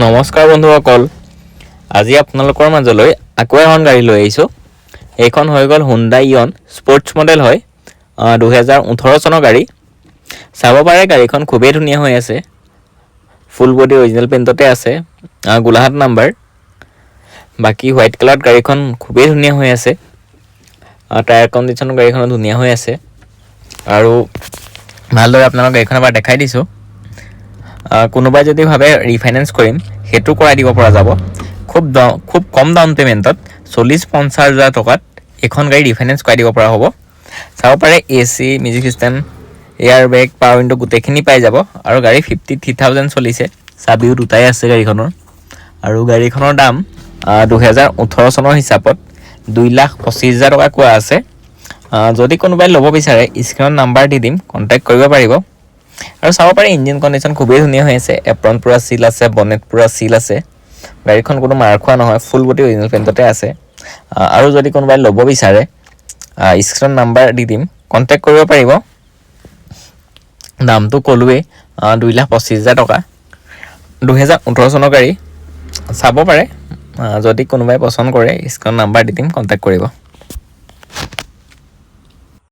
নমস্কাৰ বন্ধুসকল, আজি আপোনালোকৰ মাজলৈ আকৌ এখন গাড়ী লৈ আহিছোঁ। এইখন হৈ গ'ল হুণ্ডাই ইয়ন স্পৰ্টছ মডেল হয়, 2018 চনৰ গাড়ী। চাব পাৰে গাড়ীখন খুবেই ধুনীয়া হৈ আছে। ফুল বডি অৰিজিনেল পেইণ্টতে আছে, গোলাঘাট নাম্বাৰ। বাকী হোৱাইট কালাৰত গাড়ীখন খুবেই ধুনীয়া হৈ আছে। টায়াৰ কণ্ডিশ্যনো গাড়ীখনৰ ধুনীয়া হৈ আছে। আৰু ভালদৰে আপোনালোক গাড়ীখন এবাৰ দেখাই দিছোঁ। কোনোবাই যদি ভাবে ৰিফাইনেন্স কৰিম, সেইটো কৰাই দিব পৰা যাব। খুব কম ডাউন পে'মেণ্টত 40-50 হাজাৰ টকাত এইখন গাড়ী ৰিফাইনেন্স কৰাই দিব পৰা হ'ব। চাব পাৰে AC, মিউজিক চিষ্টেম, এয়াৰ বেগ, পাৱাৰ উইণ্ডো গোটেইখিনি পাই যাব। আৰু গাড়ী 53,000 চলিছে, চাবিও দুটাই আছে গাড়ীখনৰ। আৰু গাড়ীখনৰ দাম 2018 চনৰ হিচাপত 2,25,000 টকা কোৱা আছে। যদি কোনোবাই ল'ব বিচাৰে স্ক্ৰীনত নাম্বাৰ দি দিম, কণ্টেক্ট কৰিব পাৰিব। আৰু চাব পাৰে ইঞ্জিন কণ্ডিশ্যন খুবেই ধুনীয়া হৈ আছে। এপ্ৰন পূৰা চিল আছে, বনেট পূৰা চিল আছে। গাড়ীখন কোনো মাৰ খোৱা নহয়, ফুল বডি অৰিজিনেল পেইণ্টতে আছে। আৰু যদি কোনোবাই ল'ব বিচাৰে স্ক্ৰীনত নাম্বাৰ দি দিম, কণ্টেক্ট কৰিব পাৰিব। দামটো ক'লোৱেই, 2,25,000 টকা, 2018 চনৰ গাড়ী। চাব পাৰে, যদি কোনোবাই পচন্দ কৰে স্ক্ৰীনত নাম্বাৰ দি দিম, কণ্টেক্ট কৰিব।